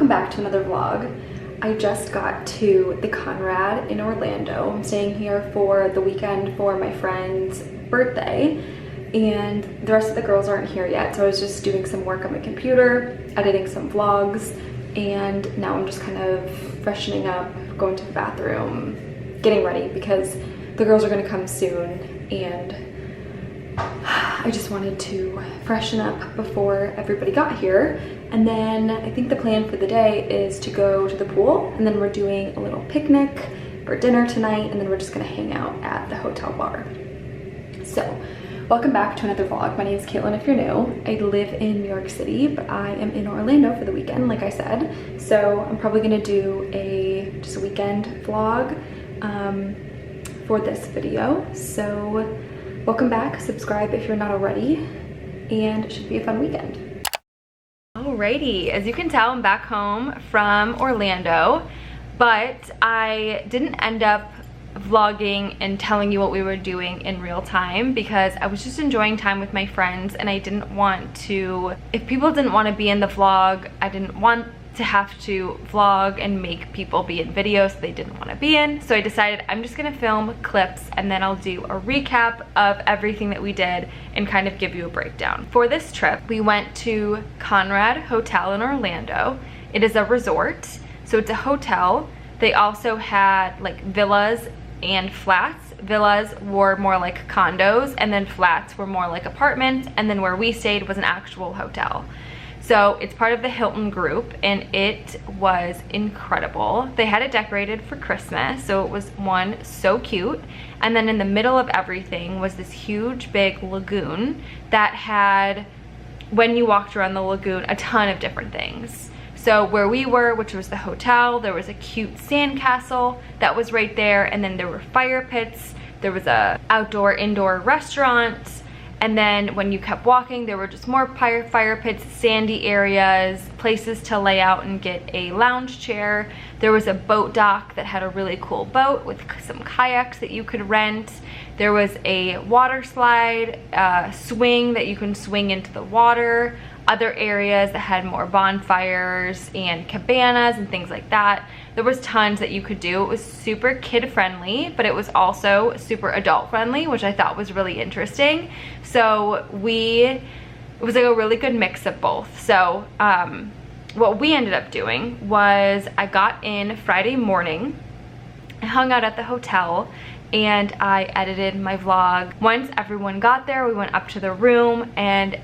welcome back to another vlog. I just got to the Conrad in Orlando. I'm staying here for the weekend for my friend's birthday, and the rest of the girls aren't here yet, so I was just doing some work on my computer, editing some vlogs, and now I'm just kind of freshening up, going to the bathroom, getting ready because the girls are gonna come soon, and I just wanted to freshen up before everybody got here. And then I think the plan for the day is to go to the pool, and then we're doing a little picnic for dinner tonight, and then we're just gonna hang out at the hotel bar. So welcome back to another vlog. My name is Caitlin if you're new. I live in New York City, but I am in Orlando for the weekend, like I said. So I'm probably gonna do just a weekend vlog for this video. So welcome back, subscribe if you're not already, and it should be a fun weekend. Alrighty, as you can tell, I'm back home from Orlando, but I didn't end up vlogging and telling you what we were doing in real time because I was just enjoying time with my friends, and I didn't want to, if people didn't want to be in the vlog, I didn't want to have to vlog and make people be in videos they didn't want to be in. So I decided I'm just gonna film clips, and then I'll do a recap of everything that we did and kind of give you a breakdown. For this trip, we went to Conrad Hotel in Orlando. It is a resort, so it's a hotel. They also had like villas and flats. Villas were more like condos, and then flats were more like apartments, and then where we stayed was an actual hotel. So it's part of the Hilton group, and it was incredible. They had it decorated for Christmas, so it was so cute. And then in the middle of everything was this huge big lagoon that had, when you walked around the lagoon, a ton of different things. So where we were, which was the hotel, there was a cute sand castle that was right there, and then there were fire pits, there was a outdoor-indoor restaurant, and then when you kept walking, there were just more fire pits, sandy areas, places to lay out and get a lounge chair. There was a boat dock that had a really cool boat with some kayaks that you could rent. There was a water slide, swing that you can swing into the water. Other areas that had more bonfires and cabanas and things like that. There was tons that you could do. It was super kid friendly, but it was also super adult friendly, which I thought was really interesting. So it was like a really good mix of both. So what we ended up doing was I got in Friday morning, I hung out at the hotel, and I edited my vlog. Once everyone got there, we went up to the room, and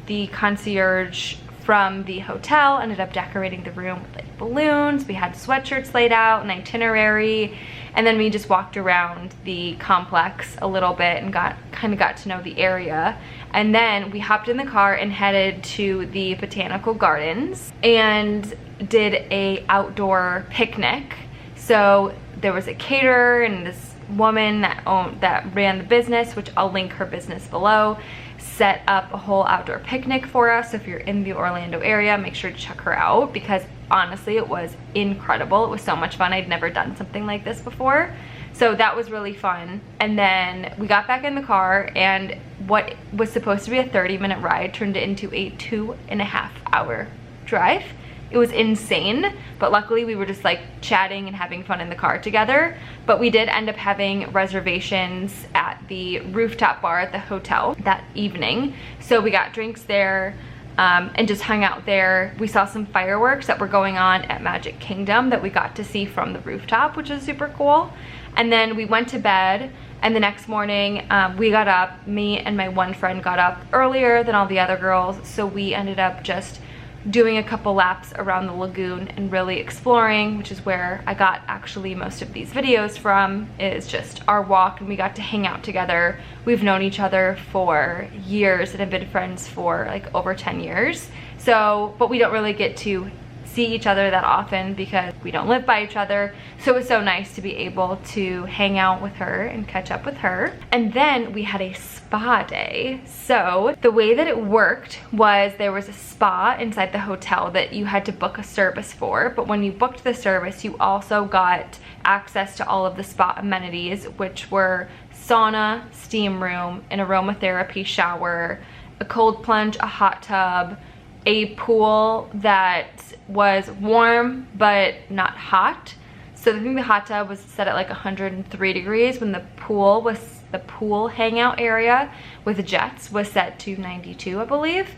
the concierge from the hotel ended up decorating the room with like balloons. We had sweatshirts laid out, an itinerary, and then we just walked around the complex a little bit and kind of got to know the area. And then we hopped in the car and headed to the botanical gardens and did a outdoor picnic. So there was a caterer and this woman that ran the business, which I'll link her business below, set up a whole outdoor picnic for us. So if you're in the Orlando area, make sure to check her out, because honestly it was incredible. It was so much fun. I'd never done something like this before, so that was really fun. And then we got back in the car, and what was supposed to be a 30-minute ride turned into a 2.5-hour drive. It was insane, but luckily we were just like chatting and having fun in the car together. But we did end up having reservations at the rooftop bar at the hotel that evening. So we got drinks there and just hung out there. We saw some fireworks that were going on at Magic Kingdom that we got to see from the rooftop, which was super cool. And then we went to bed, and the next morning we got up, me and my one friend got up earlier than all the other girls, so we ended up just doing a couple laps around the lagoon and really exploring, which is where I got actually most of these videos from, is just our walk, and we got to hang out together. We've known each other for years and have been friends for like over 10 years. So, but we don't really get to see each other that often because we don't live by each other. So it was so nice to be able to hang out with her and catch up with her. And then we had a spa day. So the way that it worked was there was a spa inside the hotel that you had to book a service for, but when you booked the service, you also got access to all of the spa amenities, which were sauna, steam room, an aromatherapy shower, a cold plunge, a hot tub, a pool that was warm but not hot. So I think the hot tub was set at like 103 degrees when the pool hangout area with jets was set to 92, I believe.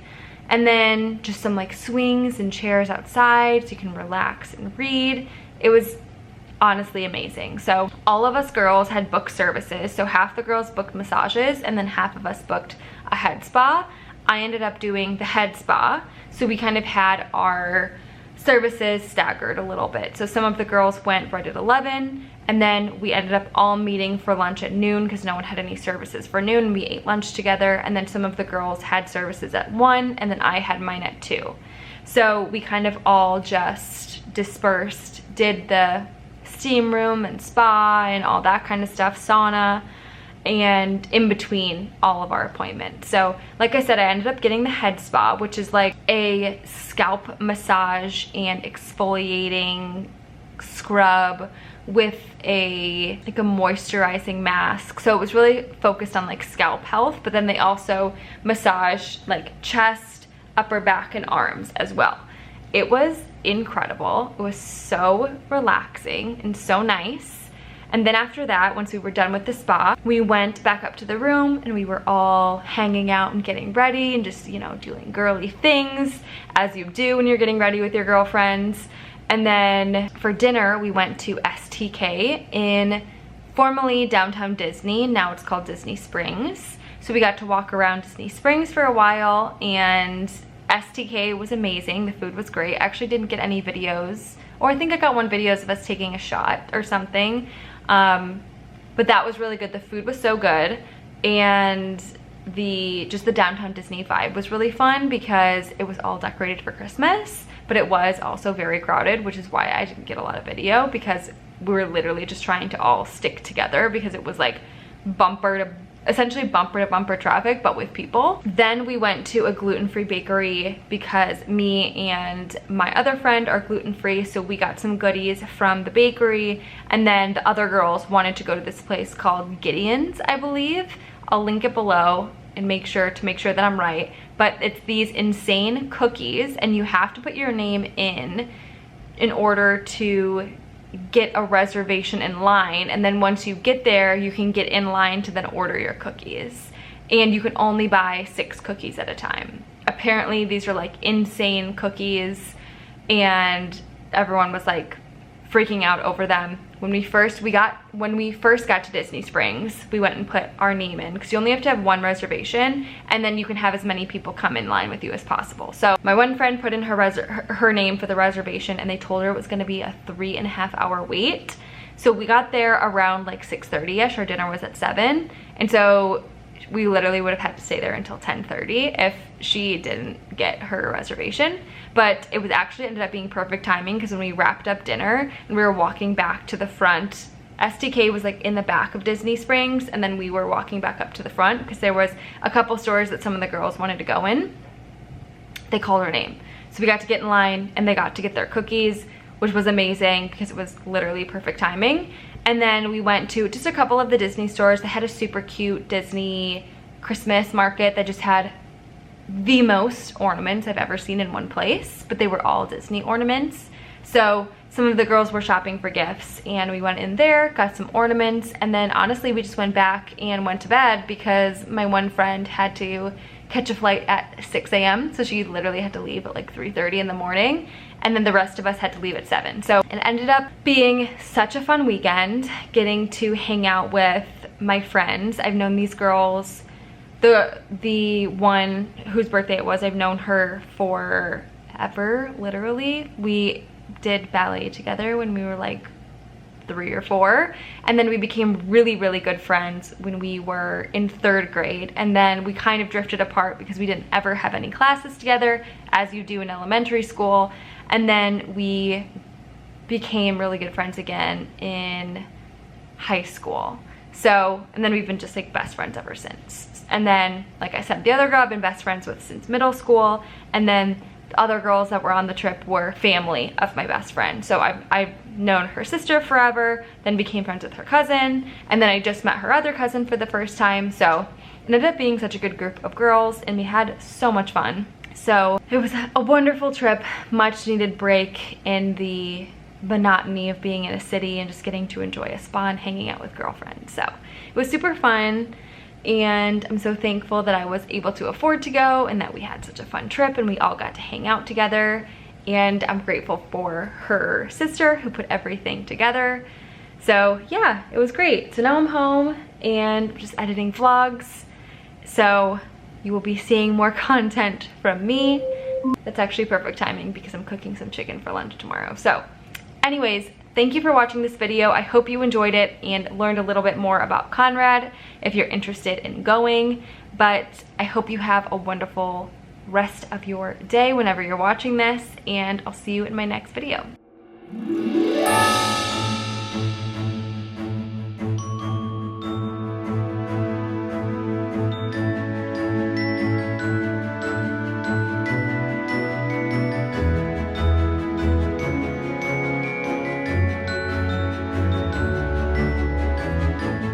And then just some like swings and chairs outside so you can relax and read. It was honestly amazing. So all of us girls had booked services. So half the girls booked massages and then half of us booked a head spa. I ended up doing the head spa. So we kind of had our services staggered a little bit. So some of the girls went right at 11 and then we ended up all meeting for lunch at noon because no one had any services for noon. We ate lunch together, and then some of the girls had services at 1 and then I had mine at 2. So we kind of all just dispersed, did the steam room and spa and all that kind of stuff, sauna, and in between all of our appointments. So like I said, I ended up getting the head spa, which is like a scalp massage and exfoliating scrub with a moisturizing mask. So it was really focused on like scalp health, but then they also massage like chest, upper back, and arms as well. It was incredible. It was so relaxing and so nice. And then after that, once we were done with the spa, we went back up to the room and we were all hanging out and getting ready and just, you know, doing girly things as you do when you're getting ready with your girlfriends. And then for dinner, we went to STK in formerly downtown Disney. Now it's called Disney Springs. So we got to walk around Disney Springs for a while, and STK was amazing. The food was great. I actually didn't get any videos, or I think I got one video of us taking a shot or something. But that was really good. The food was so good, and just the downtown Disney vibe was really fun because it was all decorated for Christmas, but it was also very crowded, which is why I didn't get a lot of video, because we were literally just trying to all stick together because it was like essentially bumper to bumper traffic, but with people. Then we went to a gluten-free bakery because me and my other friend are gluten-free, so we got some goodies from the bakery. And then the other girls wanted to go to this place called Gideon's, I believe. I'll link it below and make sure that I'm right. But it's these insane cookies, and you have to put your name in order to get a reservation in line, and then once you get there you can get in line to then order your cookies, and you can only buy 6 cookies at a time. Apparently these are like insane cookies, and everyone was like freaking out over them. When we first got to Disney Springs, we went and put our name in because you only have to have 1 reservation, and then you can have as many people come in line with you as possible. So my one friend put in her name for the reservation, and they told her it was going to be a 3.5-hour wait. So we got there around like 6:30ish. Our dinner was at 7, and so we literally would have had to stay there until 10:30 if she didn't get her reservation. But it was actually ended up being perfect timing, because when we wrapped up dinner and we were walking back to the front, STK was like in the back of Disney Springs, and then we were walking back up to the front because there was a couple stores that some of the girls wanted to go in. They called her name. So we got to get in line, and they got to get their cookies, which was amazing because it was literally perfect timing. And then we went to just a couple of the Disney stores. They had a super cute Disney Christmas market that just had the most ornaments I've ever seen in one place, but they were all Disney ornaments. So some of the girls were shopping for gifts, and we went in there, got some ornaments, and then honestly we just went back and went to bed because my one friend had to catch a flight at 6 a.m. so she literally had to leave at like 3:30 in the morning, and then the rest of us had to leave at 7. So it ended up being such a fun weekend, getting to hang out with my friends. I've known these girls, the one whose birthday it was, I've known her forever, literally. We did ballet together when we were like 3 or 4, and then we became really, really good friends when we were in 3rd grade, and then we kind of drifted apart because we didn't ever have any classes together, as you do in elementary school. And then we became really good friends again in high school. So, and then we've been just like best friends ever since. And then, like I said, the other girl I've been best friends with since middle school, and then the other girls that were on the trip were family of my best friend. So I've known her sister forever, then became friends with her cousin, and then I just met her other cousin for the first time. So it ended up being such a good group of girls, and we had so much fun. So it was a wonderful trip, much needed break in the monotony of being in a city and just getting to enjoy a spa and hanging out with girlfriends. So it was super fun, and I'm so thankful that I was able to afford to go and that we had such a fun trip and we all got to hang out together. And I'm grateful for her sister who put everything together. So yeah, it was great. So now I'm home and just editing vlogs. So you will be seeing more content from me. That's actually perfect timing because I'm cooking some chicken for lunch tomorrow. So anyways, thank you for watching this video. I hope you enjoyed it and learned a little bit more about Conrad if you're interested in going. But I hope you have a wonderful rest of your day whenever you're watching this, and I'll see you in my next video.